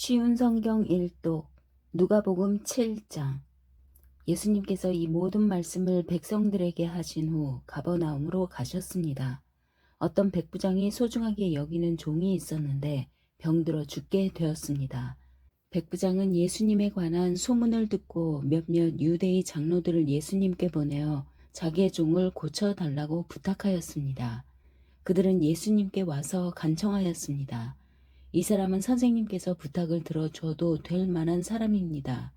쉬운 성경 일독 누가복음 7장. 예수님께서 이 모든 말씀을 백성들에게 하신 후 가버나움으로 가셨습니다. 어떤 백부장이 소중하게 여기는 종이 있었는데 병들어 죽게 되었습니다. 백부장은 예수님에 관한 소문을 듣고 몇몇 유대의 장로들을 예수님께 보내어 자기의 종을 고쳐달라고 부탁하였습니다. 그들은 예수님께 와서 간청하였습니다. 이 사람은 선생님께서 부탁을 들어줘도 될 만한 사람입니다.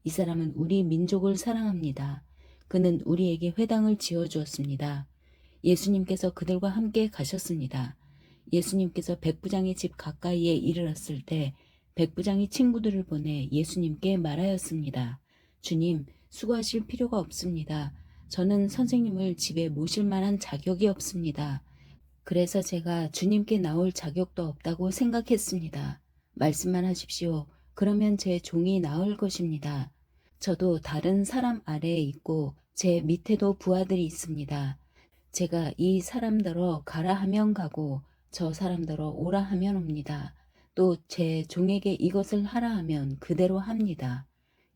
이 사람은 우리 민족을 사랑합니다. 그는 우리에게 회당을 지어주었습니다. 예수님께서 그들과 함께 가셨습니다. 예수님께서 백부장의 집 가까이에 이르렀을 때 백부장이 친구들을 보내 예수님께 말하였습니다. 주님, 수고하실 필요가 없습니다. 저는 선생님을 집에 모실 만한 자격이 없습니다. 그래서 제가 주님께 나올 자격도 없다고 생각했습니다. 말씀만 하십시오. 그러면 제 종이 나을 것입니다. 저도 다른 사람 아래에 있고 제 밑에도 부하들이 있습니다. 제가 이 사람더러 가라 하면 가고 저 사람더러 오라 하면 옵니다. 또 제 종에게 이것을 하라 하면 그대로 합니다.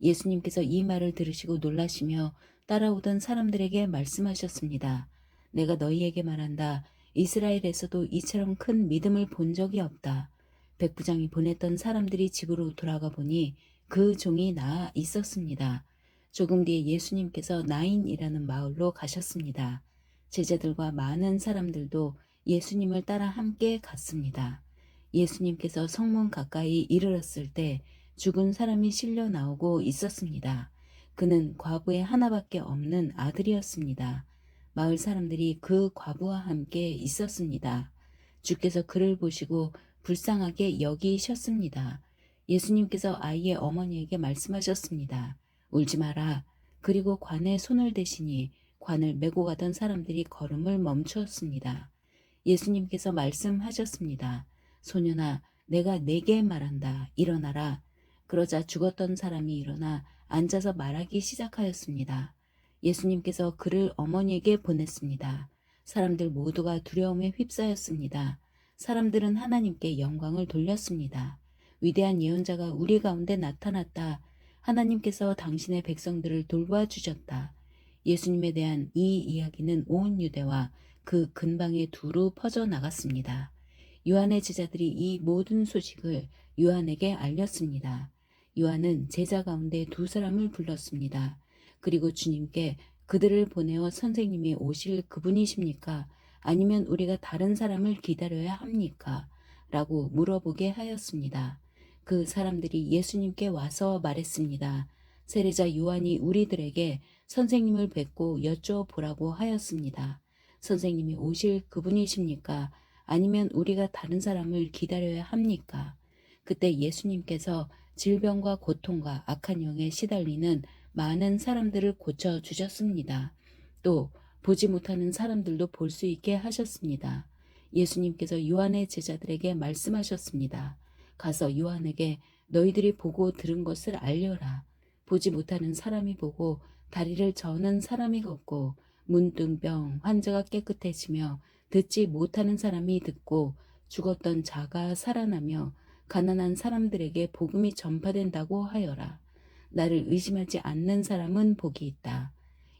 예수님께서 이 말을 들으시고 놀라시며 따라오던 사람들에게 말씀하셨습니다. 내가 너희에게 말한다. 이스라엘에서도 이처럼 큰 믿음을 본 적이 없다. 백부장이 보냈던 사람들이 집으로 돌아가 보니 그 종이 나아 있었습니다. 조금 뒤에 예수님께서 나인이라는 마을로 가셨습니다. 제자들과 많은 사람들도 예수님을 따라 함께 갔습니다. 예수님께서 성문 가까이 이르렀을 때 죽은 사람이 실려 나오고 있었습니다. 그는 과부의 하나밖에 없는 아들이었습니다. 마을 사람들이 그 과부와 함께 있었습니다. 주께서 그를 보시고 불쌍하게 여기셨습니다. 예수님께서 아이의 어머니에게 말씀하셨습니다. 울지 마라. 그리고 관에 손을 대시니 관을 메고 가던 사람들이 걸음을 멈추었습니다. 예수님께서 말씀하셨습니다. 소년아, 내가 네게 말한다. 일어나라. 그러자 죽었던 사람이 일어나 앉아서 말하기 시작하였습니다. 예수님께서 그를 어머니에게 보냈습니다. 사람들 모두가 두려움에 휩싸였습니다. 사람들은 하나님께 영광을 돌렸습니다. 위대한 예언자가 우리 가운데 나타났다. 하나님께서 당신의 백성들을 돌봐주셨다. 예수님에 대한 이 이야기는 온 유대와 그 근방에 두루 퍼져나갔습니다. 요한의 제자들이 이 모든 소식을 요한에게 알렸습니다. 요한은 제자 가운데 두 사람을 불렀습니다. 그리고 주님께 그들을 보내어 선생님이 오실 그분이십니까? 아니면 우리가 다른 사람을 기다려야 합니까? 라고 물어보게 하였습니다. 그 사람들이 예수님께 와서 말했습니다. 세례자 요한이 우리들에게 선생님을 뵙고 여쭤보라고 하였습니다. 선생님이 오실 그분이십니까? 아니면 우리가 다른 사람을 기다려야 합니까? 그때 예수님께서 질병과 고통과 악한 영에 시달리는 많은 사람들을 고쳐주셨습니다. 또 보지 못하는 사람들도 볼 수 있게 하셨습니다. 예수님께서 요한의 제자들에게 말씀하셨습니다. 가서 요한에게 너희들이 보고 들은 것을 알려라. 보지 못하는 사람이 보고 다리를 저는 사람이 걷고 문둥병 환자가 깨끗해지며 듣지 못하는 사람이 듣고 죽었던 자가 살아나며 가난한 사람들에게 복음이 전파된다고 하여라. 나를 의심하지 않는 사람은 복이 있다.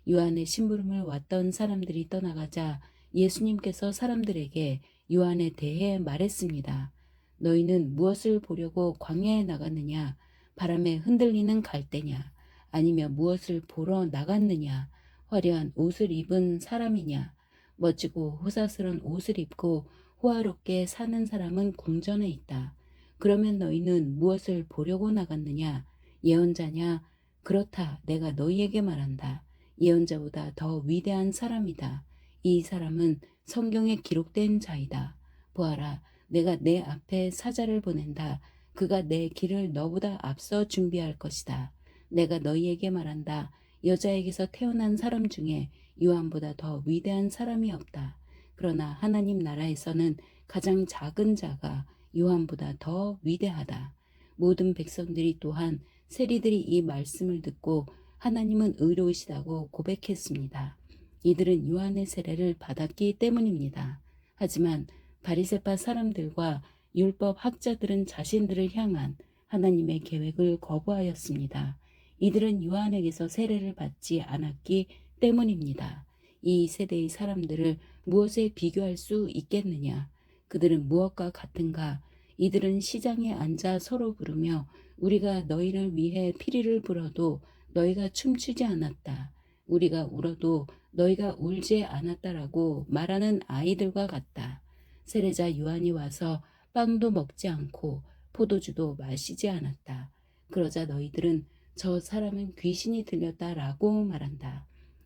요한의 심부름을 왔던 사람들이 떠나가자 예수님께서 사람들에게 요한에 대해 말했습니다. 너희는 무엇을 보려고 광야에 나갔느냐? 바람에 흔들리는 갈대냐? 아니면 무엇을 보러 나갔느냐? 화려한 옷을 입은 사람이냐? 멋지고 호사스러운 옷을 입고 호화롭게 사는 사람은 궁전에 있다. 그러면 너희는 무엇을 보려고 나갔느냐? 예언자냐? 그렇다. 내가 너희에게 말한다. 예언자보다 더 위대한 사람이다. 이 사람은 성경에 기록된 자이다. 보아라, 내가 내 앞에 사자를 보낸다. 그가 내 길을 너보다 앞서 준비할 것이다. 내가 너희에게 말한다. 여자에게서 태어난 사람 중에 요한보다 더 위대한 사람이 없다. 그러나 하나님 나라에서는 가장 작은 자가 요한보다 더 위대하다. 모든 백성들이 또한 세리들이 이 말씀을 듣고 하나님은 의로우시다고 고백했습니다. 이들은 요한의 세례를 받았기 때문입니다. 하지만 바리새파 사람들과 율법 학자들은 자신들을 향한 하나님의 계획을 거부하였습니다. 이들은 요한에게서 세례를 받지 않았기 때문입니다. 이 세대의 사람들을 무엇에 비교할 수 있겠느냐? 그들은 무엇과 같은가? 이들은 시장에 앉아 서로 부르며 우리가 너희를 위해 피리를 불어도 너희가 춤추지 않았다. 우리가 울어도 너희가 울지 않았다라고 말하는 아이들과 같다. 세례자 요한이 와서 빵도 먹지 않고 포도주도 마시지 않았다. 그러자 너희들은 저 사람은 귀신이 들렸다라고 말한다.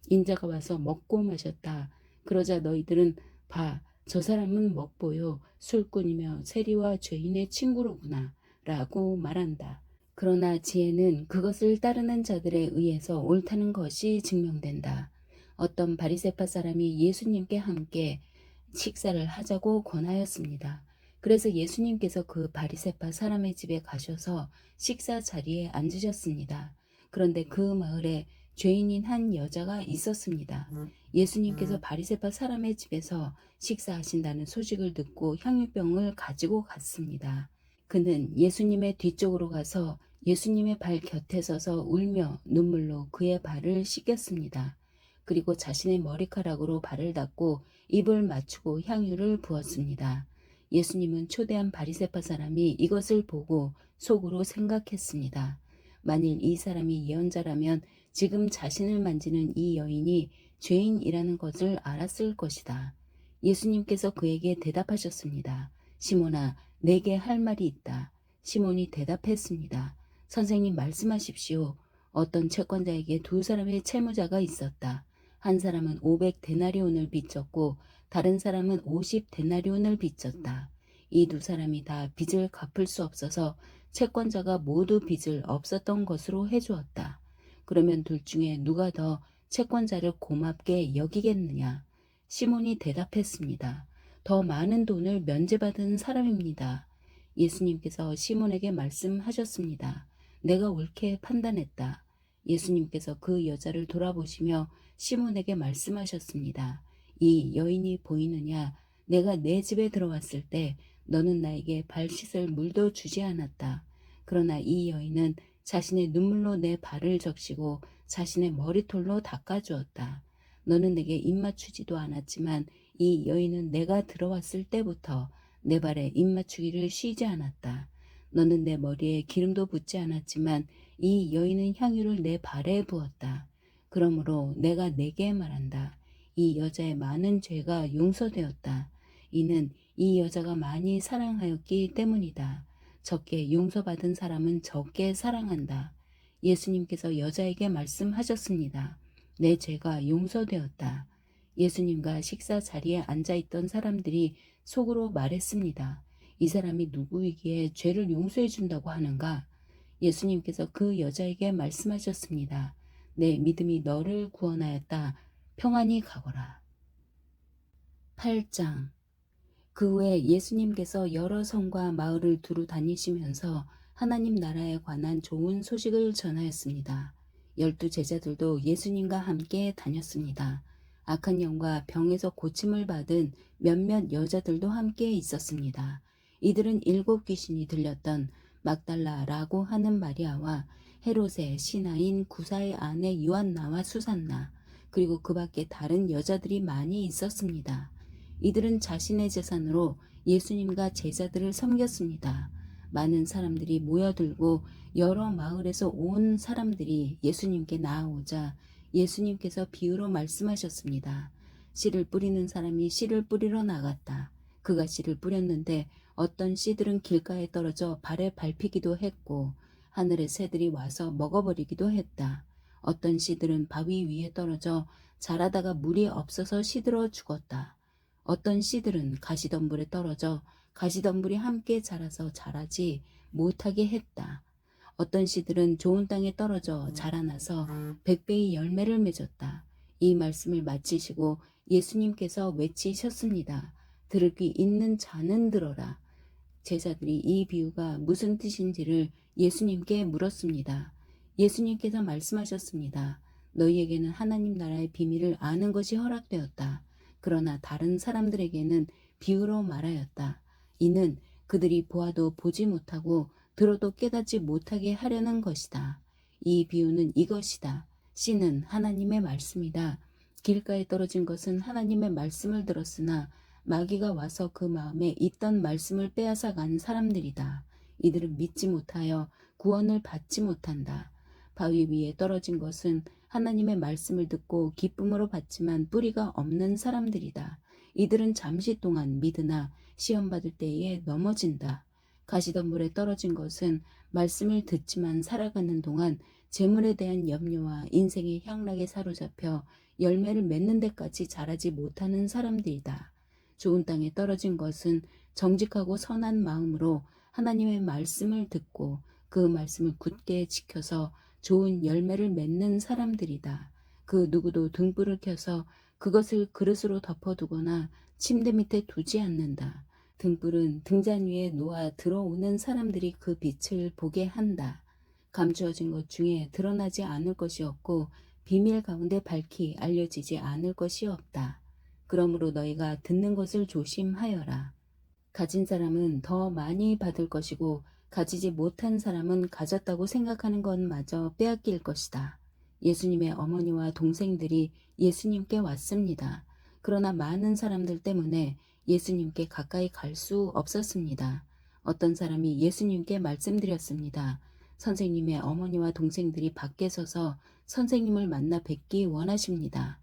인자가 와서 먹고 마셨다. 그러자 너희들은 봐, 저 사람은 먹보요 술꾼이며 세리와 죄인의 친구로구나 라고 말한다. 그러나 지혜는 그것을 따르는 자들에 의해서 옳다는 것이 증명된다. 어떤 바리새파 사람이 예수님께 함께 식사를 하자고 권하였습니다. 그래서 예수님께서 그 바리새파 사람의 집에 가셔서 식사 자리에 앉으셨습니다. 그런데 그 마을에 죄인인 한 여자가 있었습니다. 예수님께서 바리새파 사람의 집에서 식사하신다는 소식을 듣고 향유병을 가지고 갔습니다. 그는 예수님의 뒤쪽으로 가서 예수님의 발 곁에 서서 울며 눈물로 그의 발을 씻겼습니다. 그리고 자신의 머리카락으로 발을 닦고 입을 맞추고 향유를 부었습니다. 예수님은 초대한 바리새파 사람이 이것을 보고 속으로 생각했습니다. 만일 이 사람이 예언자라면 지금 자신을 만지는 이 여인이 죄인이라는 것을 알았을 것이다. 예수님께서 그에게 대답하셨습니다. 시몬아, 내게 할 말이 있다. 시몬이 대답했습니다. 선생님 말씀하십시오. 어떤 채권자에게 두 사람의 채무자가 있었다. 한 사람은 500데나리온을 빚졌고 다른 사람은 50데나리온을 빚졌다. 이 두 사람이 다 빚을 갚을 수 없어서 채권자가 모두 빚을 없었던 것으로 해주었다. 그러면 둘 중에 누가 더 채권자를 고맙게 여기겠느냐? 시몬이 대답했습니다. 더 많은 돈을 면제받은 사람입니다. 예수님께서 시몬에게 말씀하셨습니다. 내가 옳게 판단했다. 예수님께서 그 여자를 돌아보시며 시몬에게 말씀하셨습니다. 이 여인이 보이느냐? 내가 내 집에 들어왔을 때 너는 나에게 발 씻을 물도 주지 않았다. 그러나 이 여인은 자신의 눈물로 내 발을 적시고 자신의 머리털로 닦아주었다. 너는 내게 입맞추지도 않았지만 이 여인은 내가 들어왔을 때부터 내 발에 입맞추기를 쉬지 않았다. 너는 내 머리에 기름도 붓지 않았지만 이 여인은 향유를 내 발에 부었다. 그러므로 내가 내게 말한다. 이 여자의 많은 죄가 용서되었다. 이는 이 여자가 많이 사랑하였기 때문이다. 적게 용서받은 사람은 적게 사랑한다. 예수님께서 여자에게 말씀하셨습니다. 내 죄가 용서되었다. 예수님과 식사 자리에 앉아있던 사람들이 속으로 말했습니다. 이 사람이 누구이기에 죄를 용서해 준다고 하는가? 예수님께서 그 여자에게 말씀하셨습니다. 내 믿음이 너를 구원하였다. 평안히 가거라. 8장. 그 후에 예수님께서 여러 성과 마을을 두루 다니시면서 하나님 나라에 관한 좋은 소식을 전하였습니다. 12 제자들도 예수님과 함께 다녔습니다. 악한 영과 병에서 고침을 받은 몇몇 여자들도 함께 있었습니다. 이들은 7 귀신이 들렸던 막달라라고 하는 마리아와 헤롯의 신하인 구사의 아내 요한나와 수산나, 그리고 그 밖에 다른 여자들이 많이 있었습니다. 이들은 자신의 재산으로 예수님과 제자들을 섬겼습니다. 많은 사람들이 모여들고 여러 마을에서 온 사람들이 예수님께 나아오자 예수님께서 비유로 말씀하셨습니다. 씨를 뿌리는 사람이 씨를 뿌리러 나갔다. 그가 씨를 뿌렸는데 어떤 씨들은 길가에 떨어져 발에 밟히기도 했고 하늘의 새들이 와서 먹어버리기도 했다. 어떤 씨들은 바위 위에 떨어져 자라다가 물이 없어서 시들어 죽었다. 어떤 씨들은 가시덤불에 떨어져 가시덤불이 함께 자라서 자라지 못하게 했다. 어떤 씨들은 좋은 땅에 떨어져 자라나서 100배의 열매를 맺었다. 이 말씀을 마치시고 예수님께서 외치셨습니다. 들을 귀 있는 자는 들어라. 제자들이 이 비유가 무슨 뜻인지를 예수님께 물었습니다. 예수님께서 말씀하셨습니다. 너희에게는 하나님 나라의 비밀을 아는 것이 허락되었다. 그러나 다른 사람들에게는 비유로 말하였다. 이는 그들이 보아도 보지 못하고 들어도 깨닫지 못하게 하려는 것이다. 이 비유는 이것이다. 씨는 하나님의 말씀이다. 길가에 떨어진 것은 하나님의 말씀을 들었으나 마귀가 와서 그 마음에 있던 말씀을 빼앗아 간 사람들이다. 이들은 믿지 못하여 구원을 받지 못한다. 바위 위에 떨어진 것은 하나님의 말씀을 듣고 기쁨으로 받지만 뿌리가 없는 사람들이다. 이들은 잠시 동안 믿으나 시험 받을 때에 넘어진다. 가시덤불에 떨어진 것은 말씀을 듣지만 살아가는 동안 재물에 대한 염려와 인생의 향락에 사로잡혀 열매를 맺는 데까지 자라지 못하는 사람들이다. 좋은 땅에 떨어진 것은 정직하고 선한 마음으로 하나님의 말씀을 듣고 그 말씀을 굳게 지켜서 좋은 열매를 맺는 사람들이다. 그 누구도 등불을 켜서 그것을 그릇으로 덮어두거나 침대 밑에 두지 않는다. 등불은 등잔 위에 놓아 들어오는 사람들이 그 빛을 보게 한다. 감추어진 것 중에 드러나지 않을 것이 없고 비밀 가운데 밝히 알려지지 않을 것이 없다. 그러므로 너희가 듣는 것을 조심하여라. 가진 사람은 더 많이 받을 것이고 가지지 못한 사람은 가졌다고 생각하는 것마저 빼앗길 것이다. 예수님의 어머니와 동생들이 예수님께 왔습니다. 그러나 많은 사람들 때문에 예수님께 가까이 갈 수 없었습니다. 어떤 사람이 예수님께 말씀드렸습니다. 선생님의 어머니와 동생들이 밖에 서서 선생님을 만나 뵙기 원하십니다.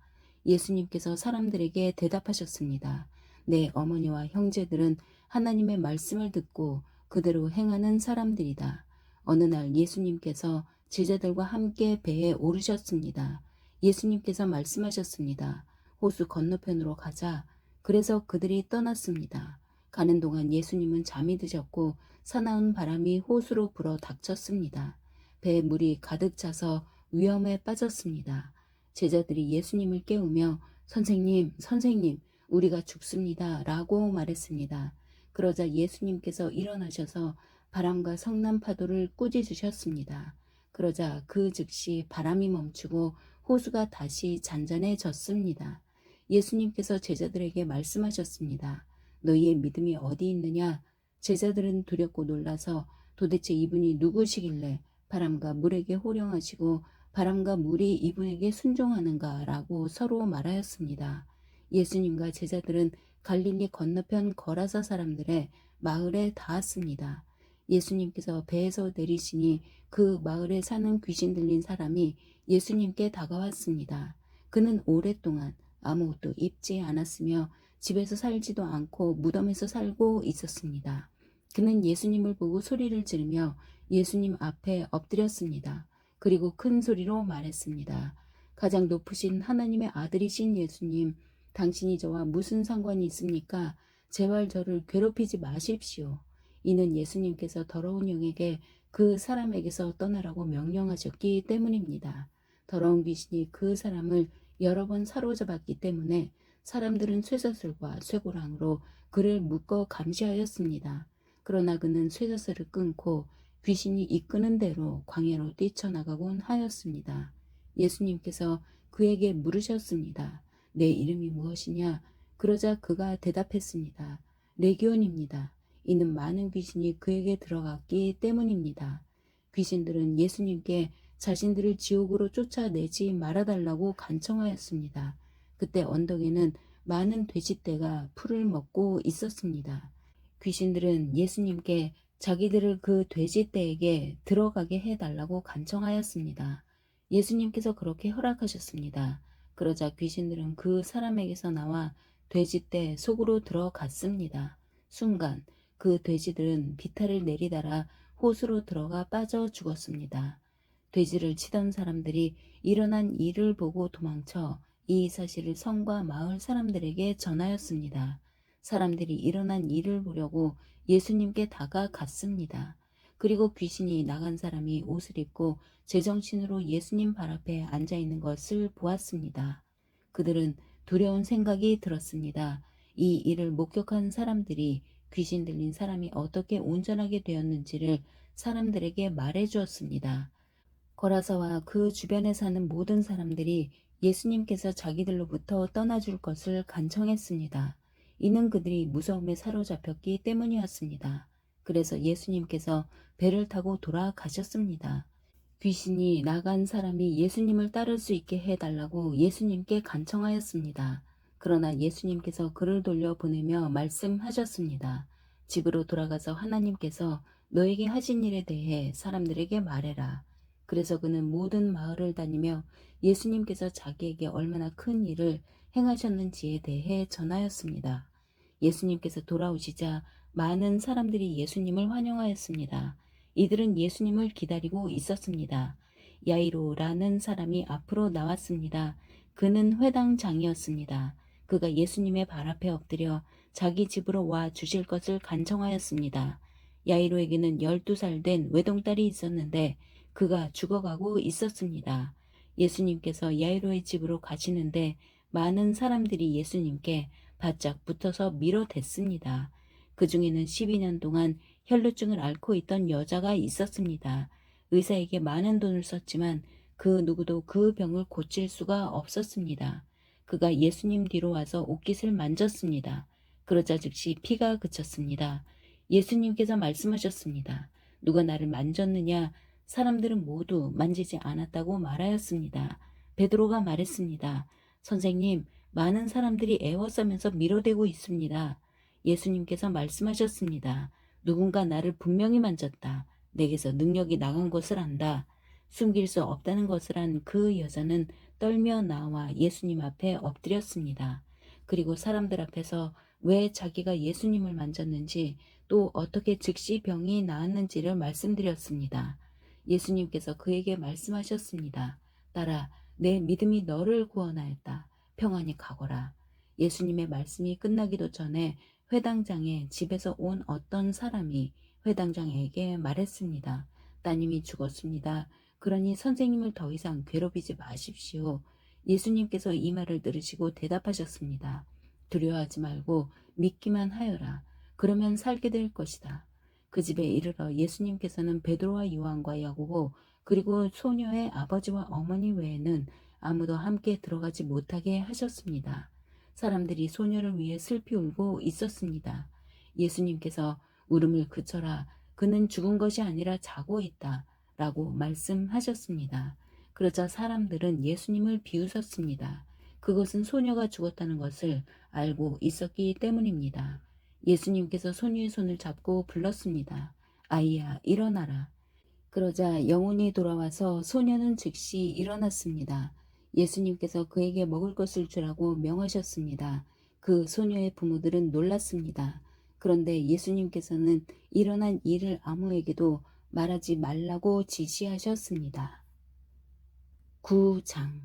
예수님께서 사람들에게 대답하셨습니다. 내 어머니와 형제들은 하나님의 말씀을 듣고 그대로 행하는 사람들이다. 어느 날 예수님께서 제자들과 함께 배에 오르셨습니다. 예수님께서 말씀하셨습니다. 호수 건너편으로 가자. 그래서 그들이 떠났습니다. 가는 동안 예수님은 잠이 드셨고 사나운 바람이 호수로 불어 닥쳤습니다. 배에 물이 가득 차서 위험에 빠졌습니다. 제자들이 예수님을 깨우며 선생님, 선생님, 우리가 죽습니다. 라고 말했습니다. 그러자 예수님께서 일어나셔서 바람과 성난 파도를 꾸짖으셨습니다. 그러자 그 즉시 바람이 멈추고 호수가 다시 잔잔해졌습니다. 예수님께서 제자들에게 말씀하셨습니다. 너희의 믿음이 어디 있느냐? 제자들은 두렵고 놀라서 도대체 이분이 누구시길래 바람과 물에게 호령하시고 바람과 물이 이분에게 순종하는가라고 서로 말하였습니다. 예수님과 제자들은 갈릴리 건너편 거라사 사람들의 마을에 닿았습니다. 예수님께서 배에서 내리시니 그 마을에 사는 귀신 들린 사람이 예수님께 다가왔습니다. 그는 오랫동안 아무것도 입지 않았으며 집에서 살지도 않고 무덤에서 살고 있었습니다. 그는 예수님을 보고 소리를 지르며 예수님 앞에 엎드렸습니다. 그리고 큰 소리로 말했습니다. 가장 높으신 하나님의 아들이신 예수님, 당신이 저와 무슨 상관이 있습니까? 제발 저를 괴롭히지 마십시오. 이는 예수님께서 더러운 영에게 그 사람에게서 떠나라고 명령하셨기 때문입니다. 더러운 귀신이 그 사람을 여러 번 사로잡았기 때문에 사람들은 쇠사슬과 쇠고랑으로 그를 묶어 감시하였습니다. 그러나 그는 쇠사슬을 끊고 귀신이 이끄는 대로 광야로 뛰쳐나가곤 하였습니다. 예수님께서 그에게 물으셨습니다. 내 이름이 무엇이냐? 그러자 그가 대답했습니다. 레기온입니다. 이는 많은 귀신이 그에게 들어갔기 때문입니다. 귀신들은 예수님께 자신들을 지옥으로 쫓아내지 말아달라고 간청하였습니다. 그때 언덕에는 많은 돼지떼가 풀을 먹고 있었습니다. 귀신들은 예수님께 자기들을 그 돼지떼에게 들어가게 해달라고 간청하였습니다. 예수님께서 그렇게 허락하셨습니다. 그러자 귀신들은 그 사람에게서 나와 돼지떼 속으로 들어갔습니다. 순간 그 돼지들은 비탈을 내리달아 호수로 들어가 빠져 죽었습니다. 돼지를 치던 사람들이 일어난 일을 보고 도망쳐 이 사실을 성과 마을 사람들에게 전하였습니다. 사람들이 일어난 일을 보려고 예수님께 다가갔습니다. 그리고 귀신이 나간 사람이 옷을 입고 제정신으로 예수님 발 앞에 앉아 있는 것을 보았습니다. 그들은 두려운 생각이 들었습니다. 이 일을 목격한 사람들이 귀신 들린 사람이 어떻게 온전하게 되었는지를 사람들에게 말해 주었습니다. 거라사와 그 주변에 사는 모든 사람들이 예수님께서 자기들로부터 떠나줄 것을 간청했습니다. 이는 그들이 무서움에 사로잡혔기 때문이었습니다. 그래서 예수님께서 배를 타고 돌아가셨습니다. 귀신이 나간 사람이 예수님을 따를 수 있게 해달라고 예수님께 간청하였습니다. 그러나 예수님께서 그를 돌려보내며 말씀하셨습니다. 집으로 돌아가서 하나님께서 너에게 하신 일에 대해 사람들에게 말해라. 그래서 그는 모든 마을을 다니며 예수님께서 자기에게 얼마나 큰 일을 행하셨는지에 대해 전하였습니다. 예수님께서 돌아오시자 많은 사람들이 예수님을 환영하였습니다. 이들은 예수님을 기다리고 있었습니다. 야이로라는 사람이 앞으로 나왔습니다. 그는 회당장이었습니다. 그가 예수님의 발 앞에 엎드려 자기 집으로 와 주실 것을 간청하였습니다. 야이로에게는 12살 된 외동딸이 있었는데 그가 죽어가고 있었습니다. 예수님께서 야이로의 집으로 가시는데 많은 사람들이 예수님께 바짝 붙어서 밀어댔습니다. 그 중에는 12년 동안 혈루증을 앓고 있던 여자가 있었습니다. 의사에게 많은 돈을 썼지만 그 누구도 그 병을 고칠 수가 없었습니다. 그가 예수님 뒤로 와서 옷깃을 만졌습니다. 그러자 즉시 피가 그쳤습니다. 예수님께서 말씀하셨습니다. 누가 나를 만졌느냐? 사람들은 모두 만지지 않았다고 말하였습니다. 베드로가 말했습니다. 선생님, 많은 사람들이 애워싸면서 밀어대고 있습니다. 예수님께서 말씀하셨습니다. 누군가 나를 분명히 만졌다. 내게서 능력이 나간 것을 안다. 숨길 수 없다는 것을 안 그 여자는 떨며 나와 예수님 앞에 엎드렸습니다. 그리고 사람들 앞에서 왜 자기가 예수님을 만졌는지 또 어떻게 즉시 병이 나았는지를 말씀드렸습니다. 예수님께서 그에게 말씀하셨습니다. 딸아, 내 믿음이 너를 구원하였다. 평안히 가거라. 예수님의 말씀이 끝나기도 전에 회당장에 집에서 온 어떤 사람이 회당장에게 말했습니다. 따님이 죽었습니다. 그러니 선생님을 더 이상 괴롭히지 마십시오. 예수님께서 이 말을 들으시고 대답하셨습니다. 두려워하지 말고 믿기만 하여라. 그러면 살게 될 것이다. 그 집에 이르러 예수님께서는 베드로와 요한과 야고보 그리고 소녀의 아버지와 어머니 외에는 아무도 함께 들어가지 못하게 하셨습니다. 사람들이 소녀를 위해 슬피 울고 있었습니다. 예수님께서 울음을 그쳐라. 그는 죽은 것이 아니라 자고 있다. 라고 말씀하셨습니다. 그러자 사람들은 예수님을 비웃었습니다. 그것은 소녀가 죽었다는 것을 알고 있었기 때문입니다. 예수님께서 소녀의 손을 잡고 불렀습니다. 아이야, 일어나라. 그러자 영혼이 돌아와서 소녀는 즉시 일어났습니다. 예수님께서 그에게 먹을 것을 주라고 명하셨습니다. 그 소녀의 부모들은 놀랐습니다. 그런데 예수님께서는 일어난 일을 아무에게도 말하지 말라고 지시하셨습니다. 9장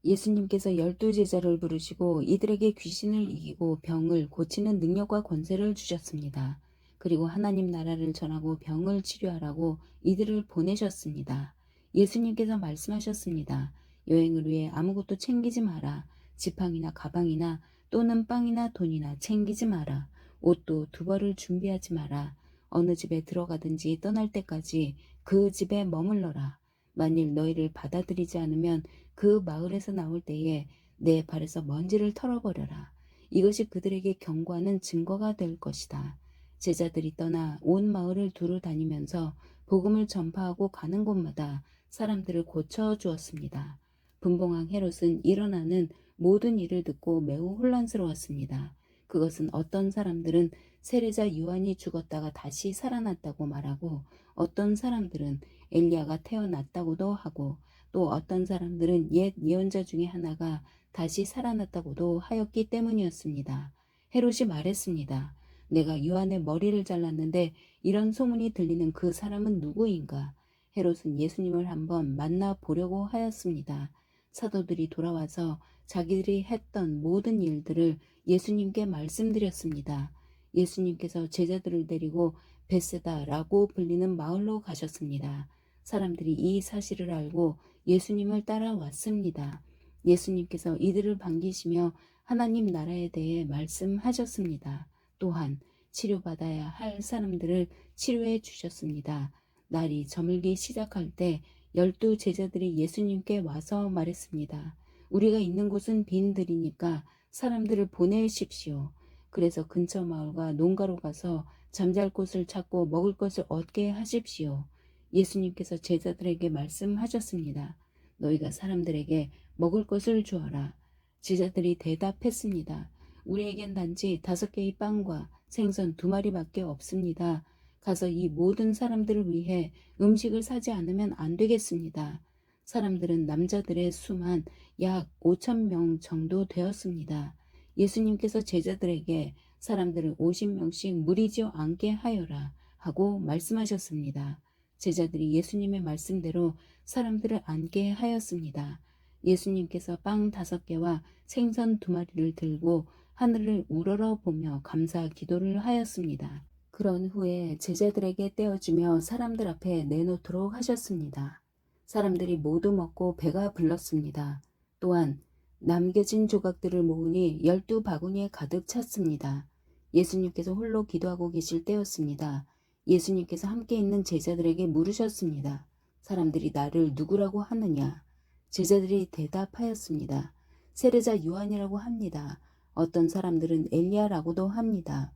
예수님께서 12제자를 부르시고 이들에게 귀신을 이기고 병을 고치는 능력과 권세를 주셨습니다. 그리고 하나님 나라를 전하고 병을 치료하라고 이들을 보내셨습니다. 예수님께서 말씀하셨습니다. 여행을 위해 아무것도 챙기지 마라. 지팡이나 가방이나 또는 빵이나 돈이나 챙기지 마라. 옷도 두 벌을 준비하지 마라. 어느 집에 들어가든지 떠날 때까지 그 집에 머물러라. 만일 너희를 받아들이지 않으면 그 마을에서 나올 때에 내 발에서 먼지를 털어버려라. 이것이 그들에게 경고하는 증거가 될 것이다. 제자들이 떠나 온 마을을 두루 다니면서 복음을 전파하고 가는 곳마다 사람들을 고쳐주었습니다. 분봉왕 헤롯은 일어나는 모든 일을 듣고 매우 혼란스러웠습니다. 그것은 어떤 사람들은 세례자 요한이 죽었다가 다시 살아났다고 말하고 어떤 사람들은 엘리야가 태어났다고도 하고 또 어떤 사람들은 옛 예언자 중에 하나가 다시 살아났다고도 하였기 때문이었습니다. 헤롯이 말했습니다. 내가 요한의 머리를 잘랐는데 이런 소문이 들리는 그 사람은 누구인가? 헤롯은 예수님을 한번 만나보려고 하였습니다. 사도들이 돌아와서 자기들이 했던 모든 일들을 예수님께 말씀드렸습니다. 예수님께서 제자들을 데리고 베세다라고 불리는 마을로 가셨습니다. 사람들이 이 사실을 알고 예수님을 따라왔습니다. 예수님께서 이들을 반기시며 하나님 나라에 대해 말씀하셨습니다. 또한 치료받아야 할 사람들을 치료해 주셨습니다. 날이 저물기 시작할 때 12제자들이 예수님께 와서 말했습니다. 우리가 있는 곳은 빈들이니까 사람들을 보내십시오. 그래서 근처 마을과 농가로 가서 잠잘 곳을 찾고 먹을 것을 얻게 하십시오. 예수님께서 제자들에게 말씀하셨습니다. 너희가 사람들에게 먹을 것을 주어라. 제자들이 대답했습니다. 우리에겐 단지 5개의 빵과 생선 2마리밖에 없습니다. 가서 이 모든 사람들을 위해 음식을 사지 않으면 안 되겠습니다. 사람들은 남자들의 수만 약 5,000명 정도 되었습니다. 예수님께서 제자들에게 사람들을 50명씩 무리지어 앉게 하여라 하고 말씀하셨습니다. 제자들이 예수님의 말씀대로 사람들을 앉게 하였습니다. 예수님께서 빵 5개와 생선 2마리를 들고 하늘을 우러러 보며 감사 기도를 하였습니다. 그런 후에 제자들에게 떼어주며 사람들 앞에 내놓도록 하셨습니다. 사람들이 모두 먹고 배가 불렀습니다. 또한 남겨진 조각들을 모으니 12바구니에 가득 찼습니다. 예수님께서 홀로 기도하고 계실 때였습니다. 예수님께서 함께 있는 제자들에게 물으셨습니다. 사람들이 나를 누구라고 하느냐? 제자들이 대답하였습니다. 세례자 요한이라고 합니다. 어떤 사람들은 엘리야라고도 합니다.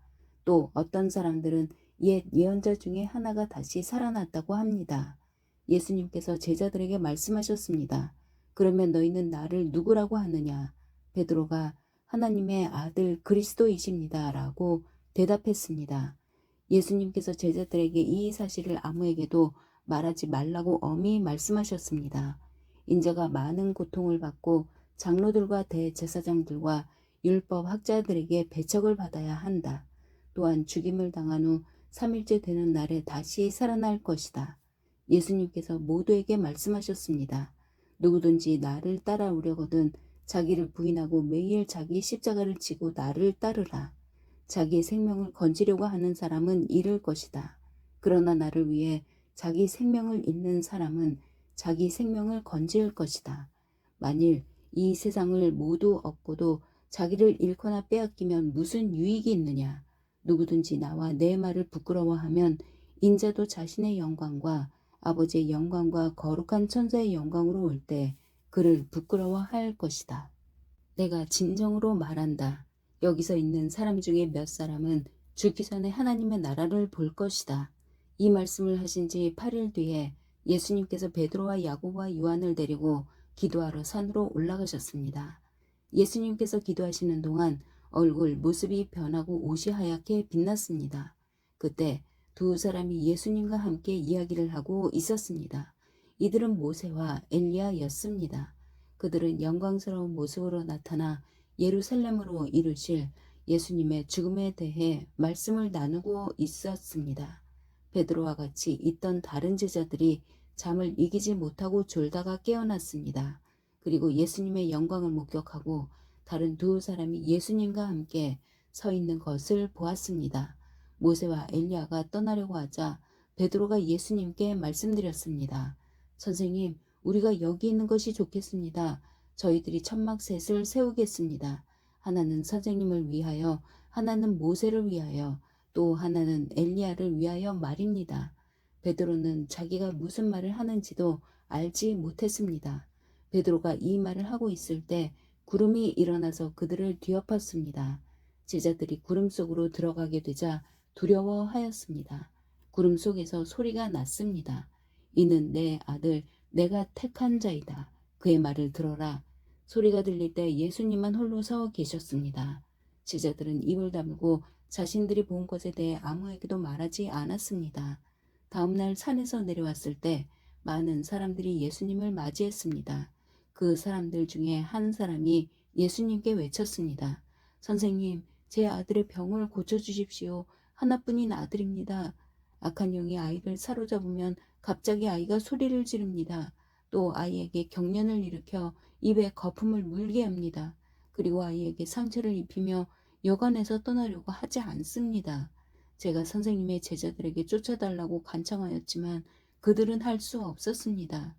또 어떤 사람들은 옛 예언자 중에 하나가 다시 살아났다고 합니다. 예수님께서 제자들에게 말씀하셨습니다. 그러면 너희는 나를 누구라고 하느냐? 베드로가 하나님의 아들 그리스도이십니다. 라고 대답했습니다. 예수님께서 제자들에게 이 사실을 아무에게도 말하지 말라고 엄히 말씀하셨습니다. 인자가 많은 고통을 받고 장로들과 대제사장들과 율법 학자들에게 배척을 받아야 한다. 또한 죽임을 당한 후 3일째 되는 날에 다시 살아날 것이다. 예수님께서 모두에게 말씀하셨습니다. 누구든지 나를 따라오려거든 자기를 부인하고 매일 자기 십자가를 지고 나를 따르라. 자기의 생명을 건지려고 하는 사람은 잃을 것이다. 그러나 나를 위해 자기 생명을 잃는 사람은 자기 생명을 건질 것이다. 만일 이 세상을 모두 얻고도 자기를 잃거나 빼앗기면 무슨 유익이 있느냐? 누구든지 나와 내 말을 부끄러워하면 인자도 자신의 영광과 아버지의 영광과 거룩한 천사의 영광으로 올 때 그를 부끄러워할 것이다. 내가 진정으로 말한다. 여기서 있는 사람 중에 몇 사람은 죽기 전에 하나님의 나라를 볼 것이다. 이 말씀을 하신 지 8일 뒤에 예수님께서 베드로와 야고보와 요한을 데리고 기도하러 산으로 올라가셨습니다. 예수님께서 기도하시는 동안 얼굴 모습이 변하고 옷이 하얗게 빛났습니다. 그때 2사람이 예수님과 함께 이야기를 하고 있었습니다. 이들은 모세와 엘리야였습니다. 그들은 영광스러운 모습으로 나타나 예루살렘으로 이르실 예수님의 죽음에 대해 말씀을 나누고 있었습니다. 베드로와 같이 있던 다른 제자들이 잠을 이기지 못하고 졸다가 깨어났습니다. 그리고 예수님의 영광을 목격하고 다른 2사람이 예수님과 함께 서 있는 것을 보았습니다. 모세와 엘리야가 떠나려고 하자 베드로가 예수님께 말씀드렸습니다. 선생님, 우리가 여기 있는 것이 좋겠습니다. 저희들이 천막셋을 세우겠습니다. 하나는 선생님을 위하여, 하나는 모세를 위하여, 또 하나는 엘리야를 위하여 말입니다. 베드로는 자기가 무슨 말을 하는지도 알지 못했습니다. 베드로가 이 말을 하고 있을 때 구름이 일어나서 그들을 뒤엎었습니다. 제자들이 구름 속으로 들어가게 되자 두려워하였습니다. 구름 속에서 소리가 났습니다. 이는 내 아들, 내가 택한 자이다. 그의 말을 들어라. 소리가 들릴 때 예수님만 홀로 서 계셨습니다. 제자들은 입을 다물고 자신들이 본 것에 대해 아무에게도 말하지 않았습니다. 다음날 산에서 내려왔을 때 많은 사람들이 예수님을 맞이했습니다. 그 사람들 중에 한 사람이 예수님께 외쳤습니다. 선생님, 제 아들의 병을 고쳐주십시오. 하나뿐인 아들입니다. 악한 영이 아이를 사로잡으면 갑자기 아이가 소리를 지릅니다. 또 아이에게 경련을 일으켜 입에 거품을 물게 합니다. 그리고 아이에게 상처를 입히며 여관에서 떠나려고 하지 않습니다. 제가 선생님의 제자들에게 쫓아달라고 간청하였지만 그들은 할 수 없었습니다.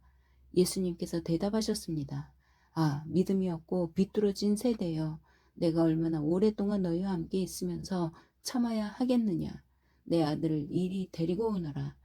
예수님께서 대답하셨습니다. 아, 믿음이 없고 비뚤어진 세대여, 내가 얼마나 오랫동안 너희와 함께 있으면서 참아야 하겠느냐. 내 아들을 이리 데리고 오너라.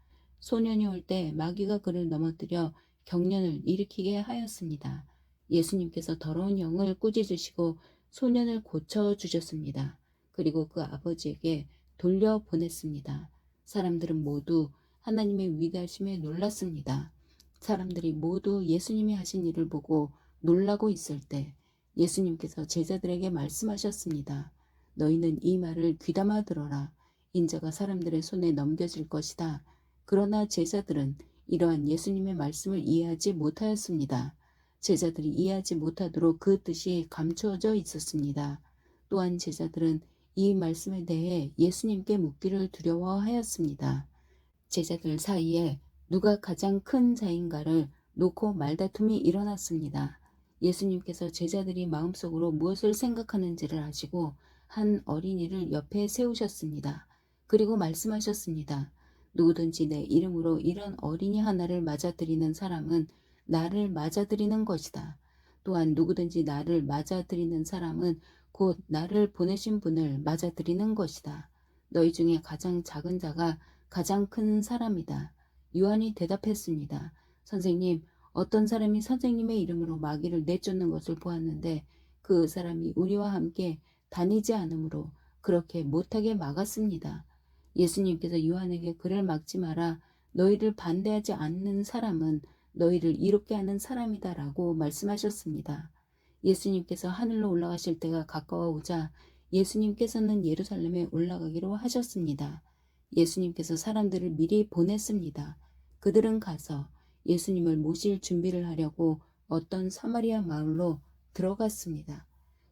소년이 올 때 마귀가 그를 넘어뜨려 경련을 일으키게 하였습니다. 예수님께서 더러운 영을 꾸짖으시고 소년을 고쳐주셨습니다. 그리고 그 아버지에게 돌려보냈습니다. 사람들은 모두 하나님의 위대하심에 놀랐습니다. 사람들이 모두 예수님이 하신 일을 보고 놀라고 있을 때 예수님께서 제자들에게 말씀하셨습니다. 너희는 이 말을 귀담아 들어라. 인자가 사람들의 손에 넘겨질 것이다. 그러나 제자들은 이러한 예수님의 말씀을 이해하지 못하였습니다. 제자들이 이해하지 못하도록 그 뜻이 감추어져 있었습니다. 또한 제자들은 이 말씀에 대해 예수님께 묻기를 두려워하였습니다. 제자들 사이에 누가 가장 큰 자인가를 놓고 말다툼이 일어났습니다. 예수님께서 제자들이 마음속으로 무엇을 생각하는지를 아시고 한 어린이를 옆에 세우셨습니다. 그리고 말씀하셨습니다. 누구든지 내 이름으로 이런 어린이 하나를 맞아들이는 사람은 나를 맞아들이는 것이다. 또한 누구든지 나를 맞아들이는 사람은 곧 나를 보내신 분을 맞아들이는 것이다. 너희 중에 가장 작은 자가 가장 큰 사람이다. 요한이 대답했습니다. 선생님, 어떤 사람이 선생님의 이름으로 마귀를 내쫓는 것을 보았는데 그 사람이 우리와 함께 다니지 않으므로 그렇게 못하게 막았습니다. 예수님께서 요한에게 그를 막지 마라. 너희를 반대하지 않는 사람은 너희를 이롭게 하는 사람이다라고 말씀하셨습니다. 예수님께서 하늘로 올라가실 때가 가까워오자 예수님께서는 예루살렘에 올라가기로 하셨습니다. 예수님께서 사람들을 미리 보냈습니다. 그들은 가서 예수님을 모실 준비를 하려고 어떤 사마리아 마을로 들어갔습니다.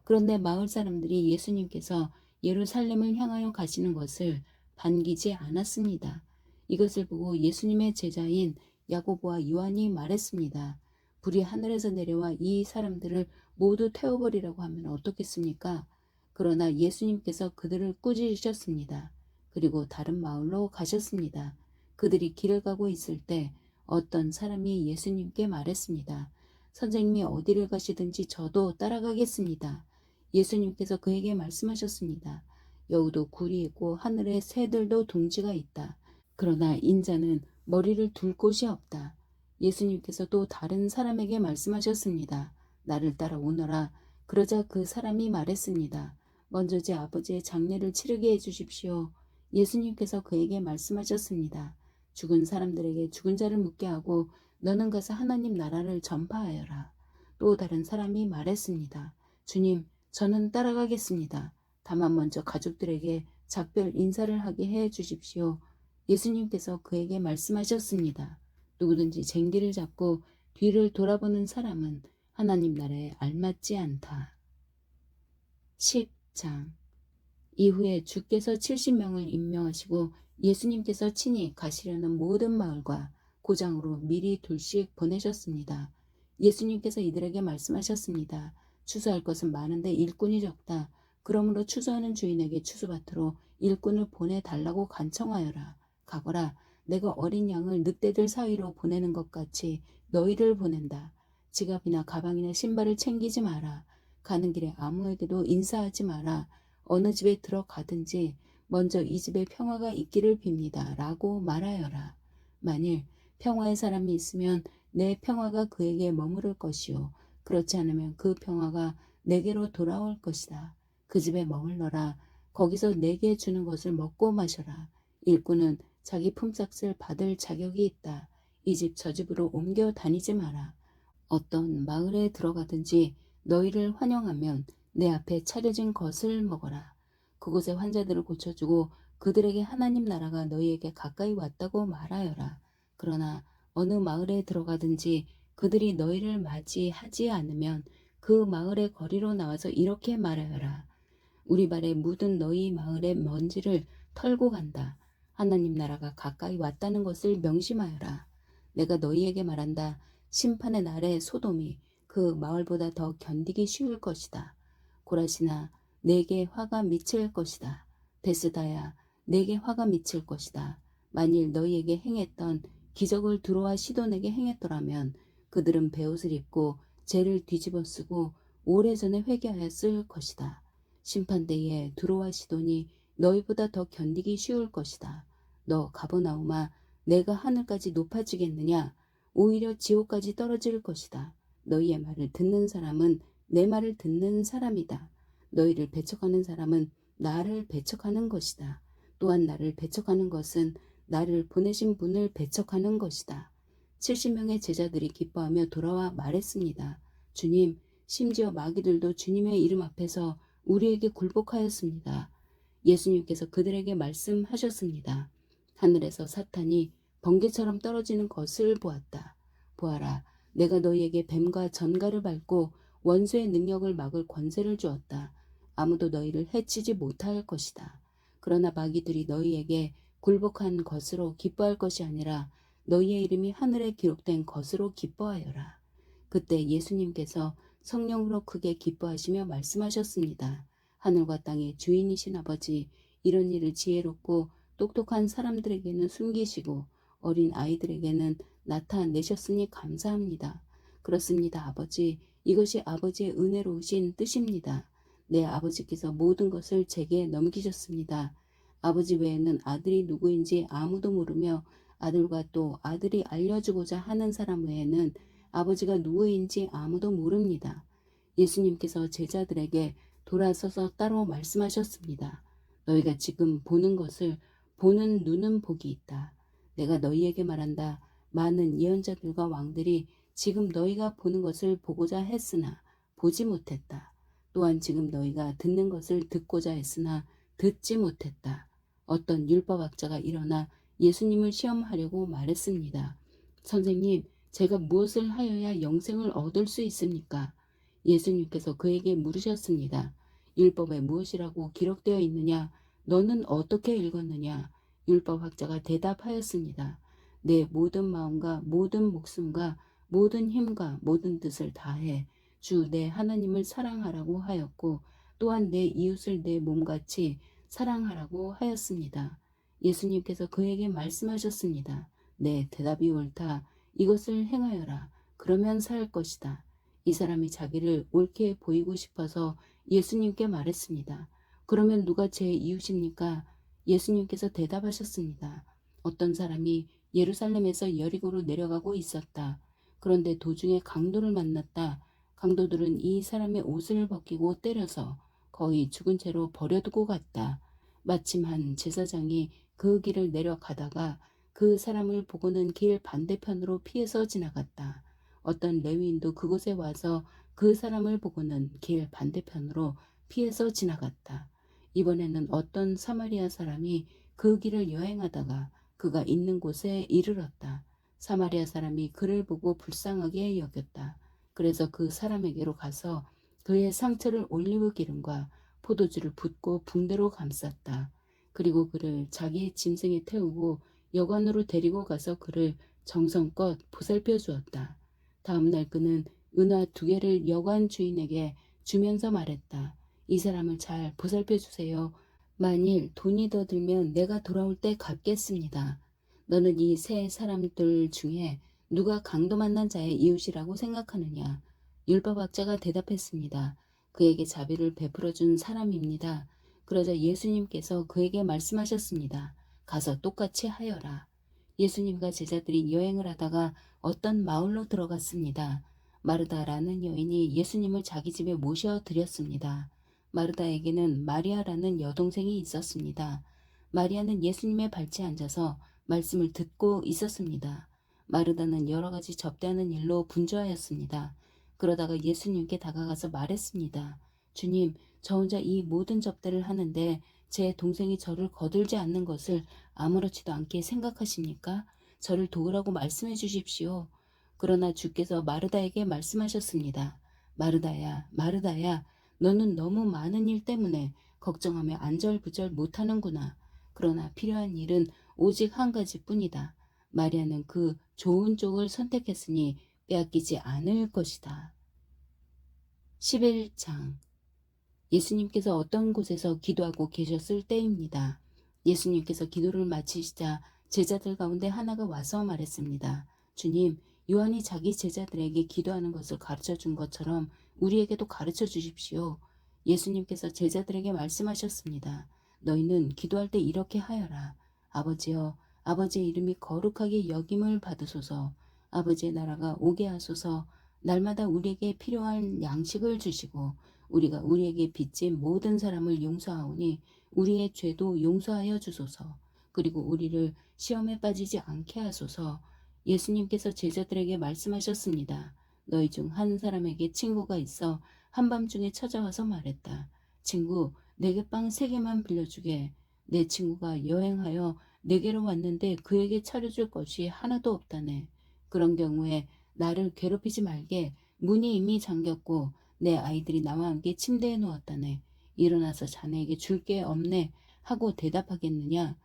그런데 마을 사람들이 예수님께서 예루살렘을 향하여 가시는 것을 반기지 않았습니다. 이것을 보고 예수님의 제자인 야고보와 요한이 말했습니다. 불이 하늘에서 내려와 이 사람들을 모두 태워버리라고 하면 어떻겠습니까? 그러나 예수님께서 그들을 꾸짖으셨습니다. 그리고 다른 마을로 가셨습니다. 그들이 길을 가고 있을 때 어떤 사람이 예수님께 말했습니다. 선생님이 어디를 가시든지 저도 따라가겠습니다. 예수님께서 그에게 말씀하셨습니다. 여우도 굴이 있고 하늘에 새들도 둥지가 있다. 그러나 인자는 머리를 둘 곳이 없다. 예수님께서 또 다른 사람에게 말씀하셨습니다. 나를 따라오너라. 그러자 그 사람이 말했습니다. 먼저 제 아버지의 장례를 치르게 해주십시오. 예수님께서 그에게 말씀하셨습니다. 죽은 사람들에게 죽은 자를 묻게 하고 너는 가서 하나님 나라를 전파하여라. 또 다른 사람이 말했습니다. 주님, 저는 따라가겠습니다. 다만 먼저 가족들에게 작별 인사를 하게 해 주십시오. 예수님께서 그에게 말씀하셨습니다. 누구든지 쟁기를 잡고 뒤를 돌아보는 사람은 하나님 나라에 알맞지 않다. 10장 이후에 주께서 70명을 임명하시고 예수님께서 친히 가시려는 모든 마을과 고장으로 미리 둘씩 보내셨습니다. 예수님께서 이들에게 말씀하셨습니다. 추수할 것은 많은데 일꾼이 적다. 그러므로 추수하는 주인에게 추수밭으로 일꾼을 보내달라고 간청하여라. 가거라. 내가 어린 양을 늑대들 사이로 보내는 것 같이 너희를 보낸다. 지갑이나 가방이나 신발을 챙기지 마라. 가는 길에 아무에게도 인사하지 마라. 어느 집에 들어가든지 먼저 이 집에 평화가 있기를 빕니다. 라고 말하여라. 만일 평화의 사람이 있으면 내 평화가 그에게 머무를 것이요. 그렇지 않으면 그 평화가 내게로 돌아올 것이다. 그 집에 머물러라. 거기서 내게 주는 것을 먹고 마셔라. 일꾼은 자기 품삯을 받을 자격이 있다. 이 집 저 집으로 옮겨 다니지 마라. 어떤 마을에 들어가든지 너희를 환영하면 내 앞에 차려진 것을 먹어라. 그곳의 환자들을 고쳐주고 그들에게 하나님 나라가 너희에게 가까이 왔다고 말하여라. 그러나 어느 마을에 들어가든지 그들이 너희를 맞이하지 않으면 그 마을의 거리로 나와서 이렇게 말하여라. 우리 발에 묻은 너희 마을의 먼지를 털고 간다. 하나님 나라가 가까이 왔다는 것을 명심하여라. 내가 너희에게 말한다. 심판의 날에 소돔이 그 마을보다 더 견디기 쉬울 것이다. 고라시나 내게 화가 미칠 것이다. 베스다야 내게 화가 미칠 것이다. 만일 너희에게 행했던 기적을 두로와 시돈에게 행했더라면 그들은 베옷을 입고 죄를 뒤집어 쓰고 오래전에 회개하였을 것이다. 심판대에 두로와 시돈이 너희보다 더 견디기 쉬울 것이다. 너 가버나움아 내가 하늘까지 높아지겠느냐? 오히려 지옥까지 떨어질 것이다. 너희의 말을 듣는 사람은 내 말을 듣는 사람이다. 너희를 배척하는 사람은 나를 배척하는 것이다. 또한 나를 배척하는 것은 나를 보내신 분을 배척하는 것이다. 70명의 제자들이 기뻐하며 돌아와 말했습니다. 주님, 심지어 마귀들도 주님의 이름 앞에서 우리에게 굴복하였습니다. 예수님께서 그들에게 말씀하셨습니다. 하늘에서 사탄이 번개처럼 떨어지는 것을 보았다. 보아라, 내가 너희에게 뱀과 전갈을 밟고 원수의 능력을 막을 권세를 주었다. 아무도 너희를 해치지 못할 것이다. 그러나 마귀들이 너희에게 굴복한 것으로 기뻐할 것이 아니라 너희의 이름이 하늘에 기록된 것으로 기뻐하여라. 그때 예수님께서 성령으로 크게 기뻐하시며 말씀하셨습니다. 하늘과 땅의 주인이신 아버지, 이런 일을 지혜롭고 똑똑한 사람들에게는 숨기시고 어린 아이들에게는 나타내셨으니 감사합니다. 그렇습니다, 아버지. 이것이 아버지의 은혜로우신 뜻입니다. 내 아버지께서 모든 것을 제게 넘기셨습니다. 아버지 외에는 아들이 누구인지 아무도 모르며 아들과 또 아들이 알려주고자 하는 사람 외에는 아버지가 누구인지 아무도 모릅니다. 예수님께서 제자들에게 돌아서서 따로 말씀하셨습니다. 너희가 지금 보는 것을 보는 눈은 복이 있다. 내가 너희에게 말한다. 많은 예언자들과 왕들이 지금 너희가 보는 것을 보고자 했으나 보지 못했다. 또한 지금 너희가 듣는 것을 듣고자 했으나 듣지 못했다. 어떤 율법학자가 일어나 예수님을 시험하려고 말했습니다. 선생님, 제가 무엇을 하여야 영생을 얻을 수 있습니까? 예수님께서 그에게 물으셨습니다. 율법에 무엇이라고 기록되어 있느냐? 너는 어떻게 읽었느냐? 율법학자가 대답하였습니다. 내 모든 마음과 모든 목숨과 모든 힘과 모든 뜻을 다해 주 내 하나님을 사랑하라고 하였고 또한 내 이웃을 내 몸같이 사랑하라고 하였습니다. 예수님께서 그에게 말씀하셨습니다. 네, 대답이 옳다. 이것을 행하여라. 그러면 살 것이다. 이 사람이 자기를 옳게 보이고 싶어서 예수님께 말했습니다. 그러면 누가 제 이웃입니까? 예수님께서 대답하셨습니다. 어떤 사람이 예루살렘에서 여리고로 내려가고 있었다. 그런데 도중에 강도를 만났다. 강도들은 이 사람의 옷을 벗기고 때려서 거의 죽은 채로 버려두고 갔다. 마침 한 제사장이 그 길을 내려가다가 그 사람을 보고는 길 반대편으로 피해서 지나갔다. 어떤 레위인도 그곳에 와서 그 사람을 보고는 길 반대편으로 피해서 지나갔다. 이번에는 어떤 사마리아 사람이 그 길을 여행하다가 그가 있는 곳에 이르렀다. 사마리아 사람이 그를 보고 불쌍하게 여겼다. 그래서 그 사람에게로 가서 그의 상처를 올리브 기름과 포도주를 붓고 붕대로 감쌌다. 그리고 그를 자기의 짐승에 태우고 여관으로 데리고 가서 그를 정성껏 보살펴 주었다. 다음 날 그는 은화 2개를 여관 주인에게 주면서 말했다. 이 사람을 잘 보살펴 주세요. 만일 돈이 더 들면 내가 돌아올 때 갚겠습니다. 너는 이 세 사람들 중에 누가 강도 만난 자의 이웃이라고 생각하느냐? 율법학자가 대답했습니다. 그에게 자비를 베풀어 준 사람입니다. 그러자 예수님께서 그에게 말씀하셨습니다. 가서 똑같이 하여라. 예수님과 제자들이 여행을 하다가 어떤 마을로 들어갔습니다. 마르다라는 여인이 예수님을 자기 집에 모셔 드렸습니다. 마르다에게는 마리아라는 여동생이 있었습니다. 마리아는 예수님의 발치에 앉아서 말씀을 듣고 있었습니다. 마르다는 여러 가지 접대하는 일로 분주하였습니다. 그러다가 예수님께 다가가서 말했습니다. 주님, 저 혼자 이 모든 접대를 하는데 제 동생이 저를 거들지 않는 것을 아무렇지도 않게 생각하십니까? 저를 도우라고 말씀해 주십시오. 그러나 주께서 마르다에게 말씀하셨습니다. 마르다야, 마르다야, 너는 너무 많은 일 때문에 걱정하며 안절부절 못하는구나. 그러나 필요한 일은 오직 한 가지뿐이다. 마리아는 그 좋은 쪽을 선택했으니 빼앗기지 않을 것이다. 11장 예수님께서 어떤 곳에서 기도하고 계셨을 때입니다. 예수님께서 기도를 마치시자 제자들 가운데 하나가 와서 말했습니다. 주님, 요한이 자기 제자들에게 기도하는 것을 가르쳐 준 것처럼 우리에게도 가르쳐 주십시오. 예수님께서 제자들에게 말씀하셨습니다. 너희는 기도할 때 이렇게 하여라. 아버지여, 아버지의 이름이 거룩하게 여김을 받으소서. 아버지의 나라가 오게 하소서. 날마다 우리에게 필요한 양식을 주시고 우리가 우리에게 빚진 모든 사람을 용서하오니 우리의 죄도 용서하여 주소서. 그리고 우리를 시험에 빠지지 않게 하소서. 예수님께서 제자들에게 말씀하셨습니다. 너희 중 한 사람에게 친구가 있어 한밤중에 찾아와서 말했다. 친구, 내게 빵 3개만 빌려주게. 내 친구가 여행하여 내게로 왔는데 그에게 차려줄 것이 하나도 없다네. 그런 경우에 나를 괴롭히지 말게. 문이 이미 잠겼고 내 아이들이 나와 함께 침대에 누웠다네. 일어나서 자네에게 줄 게 없네 하고 대답하겠느냐?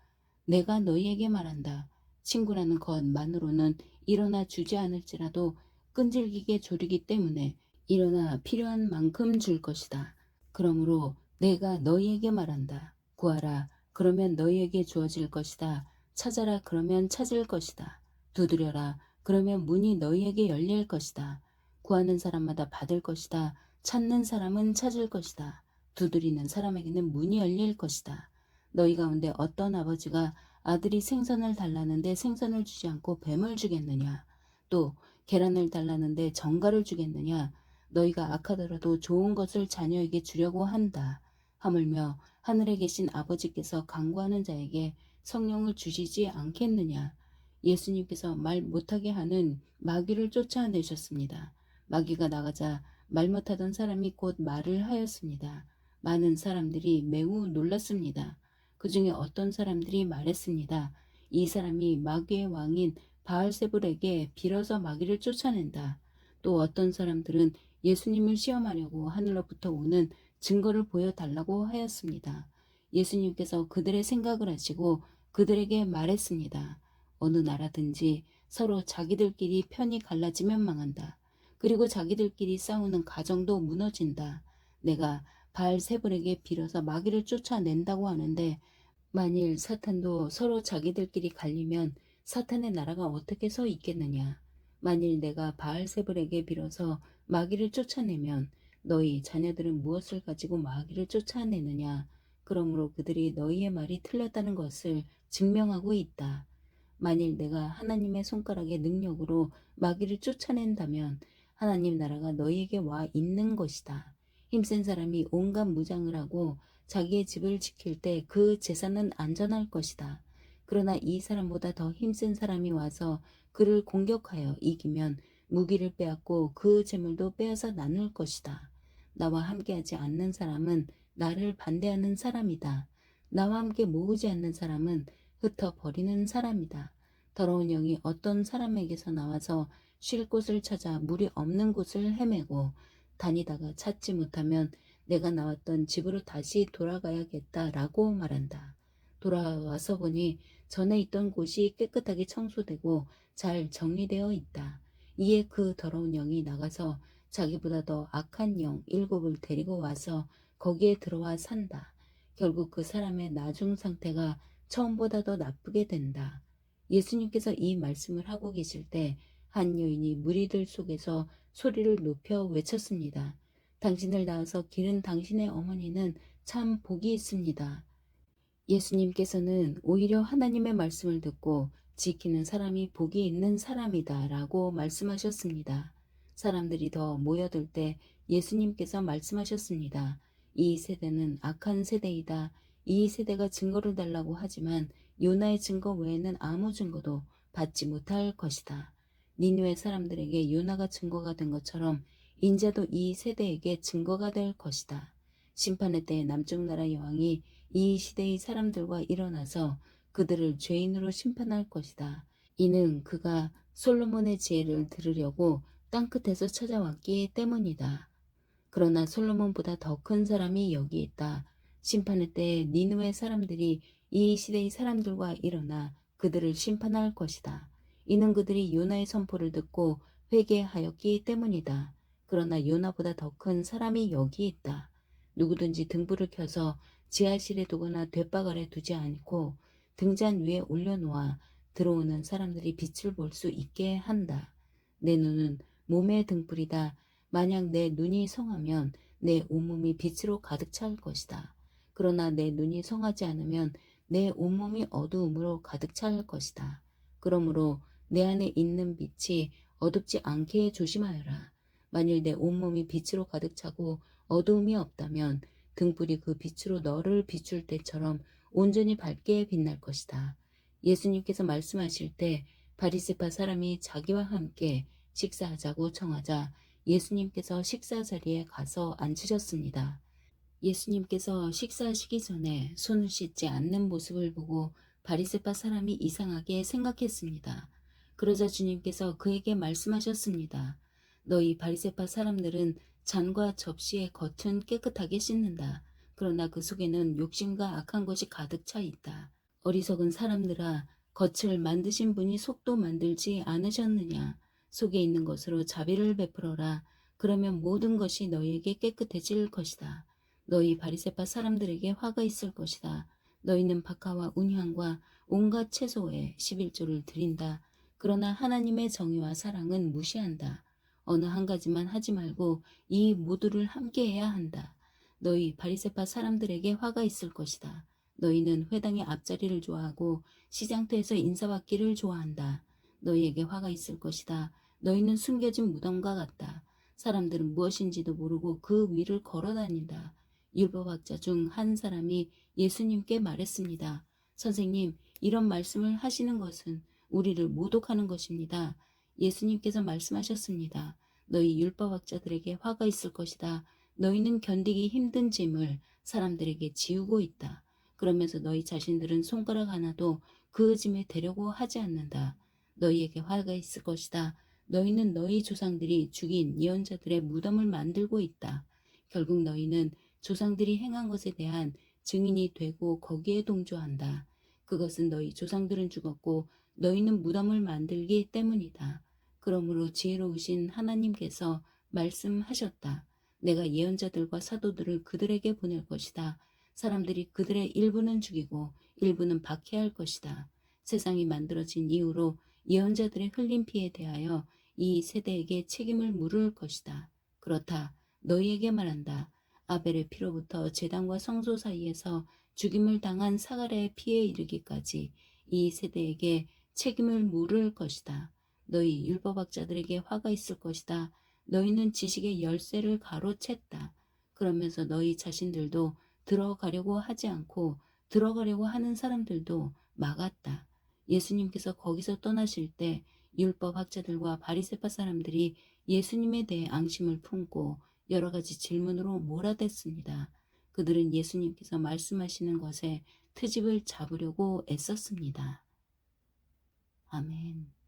내가 너희에게 말한다. 친구라는 것만으로는 일어나 주지 않을지라도 끈질기게 조르기 때문에 일어나 필요한 만큼 줄 것이다. 그러므로 내가 너희에게 말한다. 구하라. 그러면 너희에게 주어질 것이다. 찾아라. 그러면 찾을 것이다. 두드려라. 그러면 문이 너희에게 열릴 것이다. 구하는 사람마다 받을 것이다. 찾는 사람은 찾을 것이다. 두드리는 사람에게는 문이 열릴 것이다. 너희 가운데 어떤 아버지가 아들이 생선을 달라는데 생선을 주지 않고 뱀을 주겠느냐? 또 계란을 달라는데 정갈을 주겠느냐? 너희가 악하더라도 좋은 것을 자녀에게 주려고 한다. 하물며 하늘에 계신 아버지께서 간구하는 자에게 성령을 주시지 않겠느냐? 예수님께서 말 못하게 하는 마귀를 쫓아내셨습니다. 마귀가 나가자 말 못하던 사람이 곧 말을 하였습니다. 많은 사람들이 매우 놀랐습니다. 그 중에 어떤 사람들이 말했습니다. 이 사람이 마귀의 왕인 바알세불에게 빌어서 마귀를 쫓아낸다. 또 어떤 사람들은 예수님을 시험하려고 하늘로부터 오는 증거를 보여달라고 하였습니다. 예수님께서 그들의 생각을 하시고 그들에게 말했습니다. 어느 나라든지 서로 자기들끼리 편이 갈라지면 망한다. 그리고 자기들끼리 싸우는 가정도 무너진다. 내가 바알세불에게 빌어서 마귀를 쫓아낸다고 하는데 만일 사탄도 서로 자기들끼리 갈리면 사탄의 나라가 어떻게 서 있겠느냐. 만일 내가 바알세불에게 빌어서 마귀를 쫓아내면 너희 자녀들은 무엇을 가지고 마귀를 쫓아내느냐. 그러므로 그들이 너희의 말이 틀렸다는 것을 증명하고 있다. 만일 내가 하나님의 손가락의 능력으로 마귀를 쫓아낸다면 하나님 나라가 너희에게 와 있는 것이다. 힘센 사람이 온갖 무장을 하고 자기의 집을 지킬 때 그 재산은 안전할 것이다. 그러나 이 사람보다 더 힘센 사람이 와서 그를 공격하여 이기면 무기를 빼앗고 그 재물도 빼앗아 나눌 것이다. 나와 함께하지 않는 사람은 나를 반대하는 사람이다. 나와 함께 모으지 않는 사람은 흩어버리는 사람이다. 더러운 영이 어떤 사람에게서 나와서 쉴 곳을 찾아 물이 없는 곳을 헤매고 다니다가 찾지 못하면 내가 나왔던 집으로 다시 돌아가야겠다라고 말한다. 돌아와서 보니 전에 있던 곳이 깨끗하게 청소되고 잘 정리되어 있다. 이에 그 더러운 영이 나가서 자기보다 더 악한 영 7을 데리고 와서 거기에 들어와 산다. 결국 그 사람의 나중 상태가 처음보다 더 나쁘게 된다. 예수님께서 이 말씀을 하고 계실 때 한 여인이 무리들 속에서 소리를 높여 외쳤습니다. 당신을 낳아서 기른 당신의 어머니는 참 복이 있습니다. 예수님께서는 오히려 하나님의 말씀을 듣고 지키는 사람이 복이 있는 사람이다 라고 말씀하셨습니다. 사람들이 더 모여들 때 예수님께서 말씀하셨습니다. 이 세대는 악한 세대이다. 이 세대가 증거를 달라고 하지만 요나의 증거 외에는 아무 증거도 받지 못할 것이다. 니느웨 사람들에게 요나가 증거가 된 것처럼 인자도 이 세대에게 증거가 될 것이다. 심판의 때 남쪽 나라 여왕이 이 시대의 사람들과 일어나서 그들을 죄인으로 심판할 것이다. 이는 그가 솔로몬의 지혜를 들으려고 땅끝에서 찾아왔기 때문이다. 그러나 솔로몬보다 더 큰 사람이 여기 있다. 심판의 때에 니느웨 사람들이 이 시대의 사람들과 일어나 그들을 심판할 것이다. 이는 그들이 요나의 선포를 듣고 회개하였기 때문이다. 그러나 요나보다 더 큰 사람이 여기 있다. 누구든지 등불을 켜서 지하실에 두거나 돛바가에 두지 않고 등잔 위에 올려놓아 들어오는 사람들이 빛을 볼 수 있게 한다. 내 눈은 몸의 등불이다. 만약 내 눈이 성하면 내 온몸이 빛으로 가득 찰 것이다. 그러나 내 눈이 성하지 않으면 내 온몸이 어두움으로 가득 찰 것이다. 그러므로 내 안에 있는 빛이 어둡지 않게 조심하여라. 만일 내 온몸이 빛으로 가득 차고 어두움이 없다면 등불이 그 빛으로 너를 비출 때처럼 온전히 밝게 빛날 것이다. 예수님께서 말씀하실 때 바리새파 사람이 자기와 함께 식사하자고 청하자 예수님께서 식사 자리에 가서 앉으셨습니다. 예수님께서 식사하시기 전에 손을 씻지 않는 모습을 보고 바리새파 사람이 이상하게 생각했습니다. 그러자 주님께서 그에게 말씀하셨습니다. 너희 바리새파 사람들은 잔과 접시의 겉은 깨끗하게 씻는다. 그러나 그 속에는 욕심과 악한 것이 가득 차 있다. 어리석은 사람들아, 겉을 만드신 분이 속도 만들지 않으셨느냐? 속에 있는 것으로 자비를 베풀어라. 그러면 모든 것이 너희에게 깨끗해질 것이다. 너희 바리새파 사람들에게 화가 있을 것이다. 너희는 박하와 운향과 온갖 채소에 11조를 드린다. 그러나 하나님의 정의와 사랑은 무시한다. 어느 한 가지만 하지 말고 이 모두를 함께 해야 한다. 너희 바리새파 사람들에게 화가 있을 것이다. 너희는 회당의 앞자리를 좋아하고 시장터에서 인사받기를 좋아한다. 너희에게 화가 있을 것이다. 너희는 숨겨진 무덤과 같다. 사람들은 무엇인지도 모르고 그 위를 걸어다닌다. 율법학자 중 한 사람이 예수님께 말했습니다. 선생님, 이런 말씀을 하시는 것은 우리를 모독하는 것입니다. 예수님께서 말씀하셨습니다. 너희 율법학자들에게 화가 있을 것이다. 너희는 견디기 힘든 짐을 사람들에게 지우고 있다. 그러면서 너희 자신들은 손가락 하나도 그 짐에 대려고 하지 않는다. 너희에게 화가 있을 것이다. 너희는 너희 조상들이 죽인 예언자들의 무덤을 만들고 있다. 결국 너희는 조상들이 행한 것에 대한 증인이 되고 거기에 동조한다. 그것은 너희 조상들은 죽었고 너희는 무덤을 만들기 때문이다. 그러므로 지혜로우신 하나님께서 말씀하셨다. 내가 예언자들과 사도들을 그들에게 보낼 것이다. 사람들이 그들의 일부는 죽이고 일부는 박해할 것이다. 세상이 만들어진 이후로 예언자들의 흘린 피에 대하여 이 세대에게 책임을 물을 것이다. 그렇다. 너희에게 말한다. 아벨의 피로부터 제단과 성소 사이에서 죽임을 당한 사가랴의 피에 이르기까지 이 세대에게 책임을 물을 것이다. 너희 율법학자들에게 화가 있을 것이다. 너희는 지식의 열쇠를 가로챘다. 그러면서 너희 자신들도 들어가려고 하지 않고 들어가려고 하는 사람들도 막았다. 예수님께서 거기서 떠나실 때 율법학자들과 바리새파 사람들이 예수님에 대해 앙심을 품고 여러 가지 질문으로 몰아댔습니다. 그들은 예수님께서 말씀하시는 것에 트집을 잡으려고 애썼습니다. 아멘.